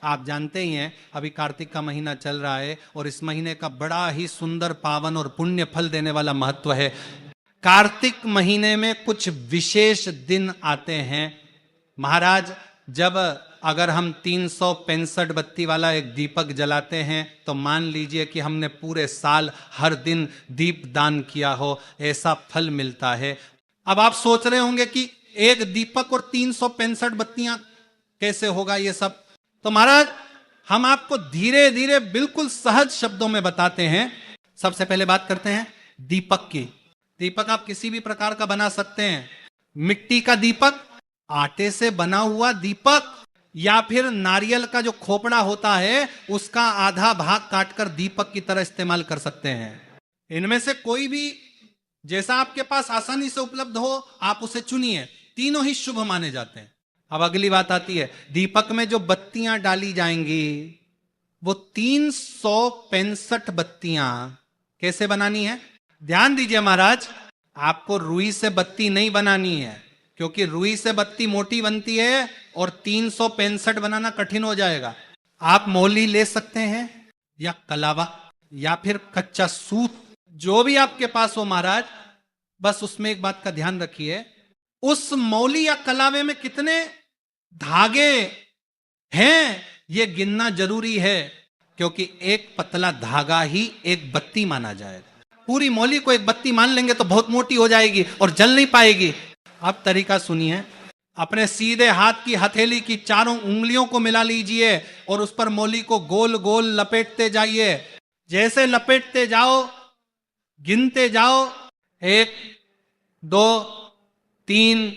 आप जानते ही हैं अभी कार्तिक का महीना चल रहा है और इस महीने का बड़ा ही सुंदर, पावन और पुण्य फल देने वाला महत्व है। कार्तिक महीने में कुछ विशेष दिन आते हैं महाराज। जब अगर हम 365 बत्ती वाला एक दीपक जलाते हैं तो मान लीजिए कि हमने पूरे साल हर दिन दीप दान किया हो, ऐसा फल मिलता है। अब आप सोच रहे होंगे कि एक दीपक और 365 बत्तियां कैसे होगा ये सब। तो महाराज हम आपको धीरे धीरे बिल्कुल सहज शब्दों में बताते हैं। सबसे पहले बात करते हैं दीपक की। दीपक आप किसी भी प्रकार का बना सकते हैं। मिट्टी का दीपक, आटे से बना हुआ दीपक, या फिर नारियल का जो खोपड़ा होता है उसका आधा भाग काटकर दीपक की तरह इस्तेमाल कर सकते हैं। इनमें से कोई भी जैसा आपके पास आसानी से उपलब्ध हो आप उसे चुनिए, तीनों ही शुभ माने जाते हैं। अब अगली बात आती है, दीपक में जो बत्तियां डाली जाएंगी वो 365 बत्तियां कैसे बनानी है। ध्यान दीजिए महाराज, आपको रुई से बत्ती नहीं बनानी है, क्योंकि रुई से बत्ती मोटी बनती है और 365 बनाना कठिन हो जाएगा। आप मोली ले सकते हैं या कलावा या फिर कच्चा सूत, जो भी आपके पास हो महाराज। बस उसमें एक बात का ध्यान रखिए, उस मौली या कलावे में कितने धागे हैं ये गिनना जरूरी है, क्योंकि एक पतला धागा ही एक बत्ती माना जाएगा। पूरी मौली को एक बत्ती मान लेंगे तो बहुत मोटी हो जाएगी और जल नहीं पाएगी। अब तरीका सुनिए, अपने सीधे हाथ की हथेली की चारों उंगलियों को मिला लीजिए और उस पर मौली को गोल गोल लपेटते जाइए। जैसे लपेटते जाओ गिनते जाओ, 1 2 3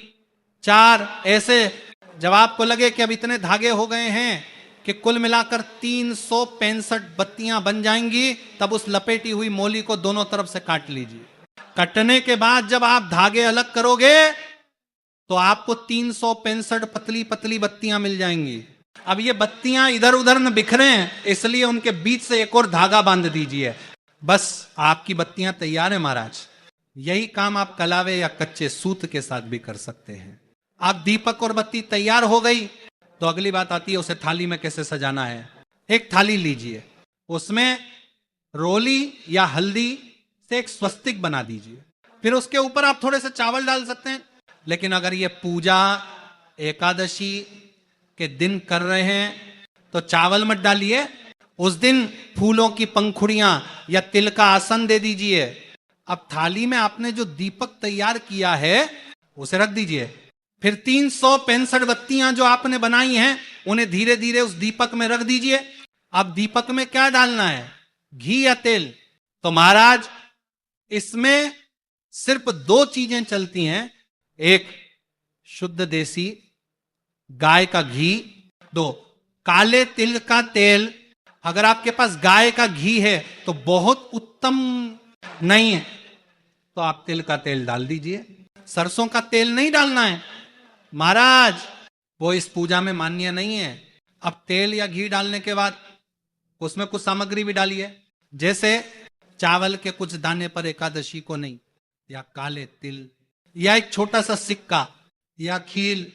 4, ऐसे जब आपको लगे कि अब इतने धागे हो गए हैं कि कुल मिलाकर 365 बत्तियां बन जाएंगी, तब उस लपेटी हुई मौली को दोनों तरफ से काट लीजिए। कटने के बाद जब आप धागे अलग करोगे तो आपको 365 पतली पतली बत्तियां मिल जाएंगी। अब ये बत्तियां इधर उधर न बिखरे, इसलिए उनके बीच से एक और धागा बांध दीजिए, बस आपकी बत्तियां तैयार है महाराज। यही काम आप कलावे या कच्चे सूत के साथ भी कर सकते हैं। आप दीपक और बत्ती तैयार हो गई तो अगली बात आती है उसे थाली में कैसे सजाना है। एक थाली लीजिए, उसमें रोली या हल्दी से एक स्वस्तिक बना दीजिए, फिर उसके ऊपर आप थोड़े से चावल डाल सकते हैं। लेकिन अगर ये पूजा एकादशी के दिन कर रहे हैं तो चावल मत डालिए, उस दिन फूलों की पंखुड़ियां या तिल का आसन दे दीजिए। अब थाली में आपने जो दीपक तैयार किया है उसे रख दीजिए, फिर 365 बत्तियां जो आपने बनाई हैं उन्हें धीरे धीरे उस दीपक में रख दीजिए। अब दीपक में क्या डालना है, घी या तेल। तो महाराज इसमें सिर्फ 2 चीजें चलती हैं, एक शुद्ध देसी गाय का घी, 2 काले तिल का तेल। अगर आपके पास गाय का घी है तो बहुत उत्तम, नहीं है तो आप तिल का तेल डाल दीजिए। सरसों का तेल नहीं डालना है महाराज, वो इस पूजा में मान्य नहीं है। अब तेल या घी डालने के बाद उसमें कुछ सामग्री भी डालिए, जैसे चावल के कुछ दाने पर एकादशी को नहीं, या काले तिल, या एक छोटा सा सिक्का, या खील,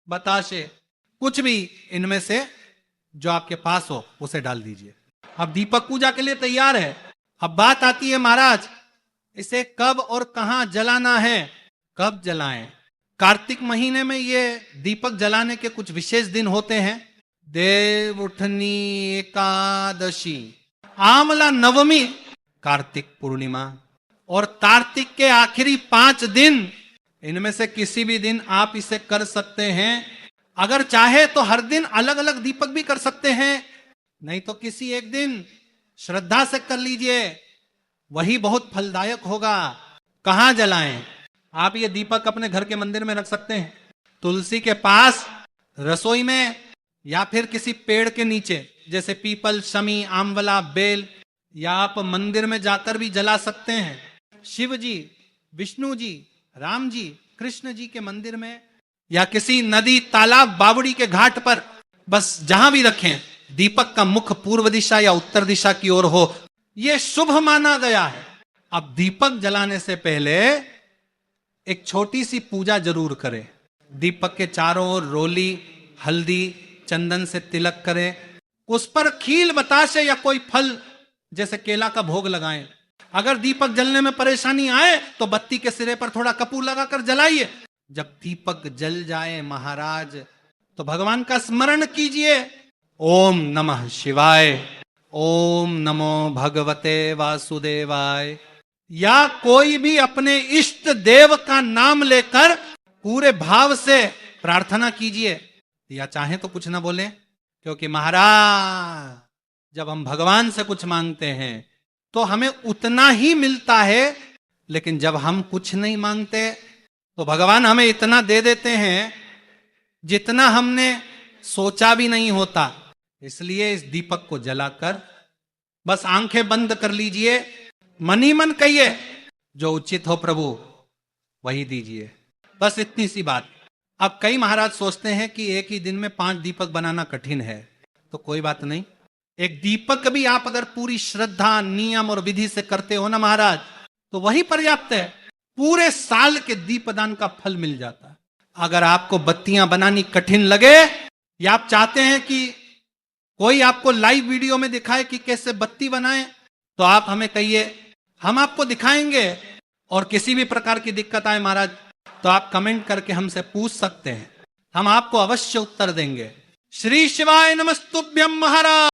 बताशे, कुछ भी इनमें से जो आपके पास हो उसे डाल दीजिए। अब दीपक पूजा के लिए तैयार है। अब बात आती है महाराज इसे कब और कहां जलाना है, कब जलाएं। कार्तिक महीने में ये दीपक जलाने के कुछ विशेष दिन होते हैं। देव उठनी एकादशी, आमला नवमी, कार्तिक पूर्णिमा और कार्तिक के आखिरी 5 दिन, इनमें से किसी भी दिन आप इसे कर सकते हैं। अगर चाहे तो हर दिन अलग अलग दीपक भी कर सकते हैं, नहीं तो किसी एक दिन श्रद्धा से कर लीजिए, वही बहुत फलदायक होगा। कहां जलाएं, आप ये दीपक अपने घर के मंदिर में रख सकते हैं, तुलसी के पास, रसोई में, या फिर किसी पेड़ के नीचे जैसे पीपल, शमी, आंवला, बेल, या आप मंदिर में जाकर भी जला सकते हैं। शिव जी, विष्णु जी, राम जी, कृष्ण जी के मंदिर में, या किसी नदी, तालाब, बावड़ी के घाट पर, बस जहां भी रखें, दीपक का मुख पूर्व दिशा या उत्तर दिशा की ओर हो, यह शुभ माना गया है। अब दीपक जलाने से पहले एक छोटी सी पूजा जरूर करें। दीपक के चारों ओर रोली, हल्दी चंदन से तिलक करें, उस पर खील बतासे या कोई फल जैसे केला का भोग लगाएं। अगर दीपक जलने में परेशानी आए तो बत्ती के सिरे पर थोड़ा कपूर लगाकर जलाइए। जब दीपक जल जाए महाराज तो भगवान का स्मरण कीजिए, ओम नमः शिवाय, ओम नमो भगवते वासुदेवाय, या कोई भी अपने इष्ट देव का नाम लेकर पूरे भाव से प्रार्थना कीजिए। या चाहे तो कुछ ना बोले, क्योंकि महाराज जब हम भगवान से कुछ मांगते हैं तो हमें उतना ही मिलता है, लेकिन जब हम कुछ नहीं मांगते तो भगवान हमें इतना दे देते हैं जितना हमने सोचा भी नहीं होता। इसलिए इस दीपक को जलाकर बस आंखें बंद कर लीजिए, मन ही मन कहिए जो उचित हो प्रभु वही दीजिए, बस इतनी सी बात। अब कई महाराज सोचते हैं कि एक ही दिन में 5 दीपक बनाना कठिन है, तो कोई बात नहीं, एक दीपक भी आप अगर पूरी श्रद्धा, नियम और विधि से करते हो ना महाराज, तो वही पर्याप्त है, पूरे साल के दीपदान का फल मिल जाता है। अगर आपको बत्तियां बनानी कठिन लगे या आप चाहते हैं कि कोई आपको लाइव वीडियो में दिखाए कि कैसे बत्ती बनाएं, तो आप हमें कहिए, हम आपको दिखाएंगे। और किसी भी प्रकार की दिक्कत आए महाराज तो आप कमेंट करके हमसे पूछ सकते हैं, हम आपको अवश्य उत्तर देंगे। श्री शिवाय नमस्तुभ्यम महाराज।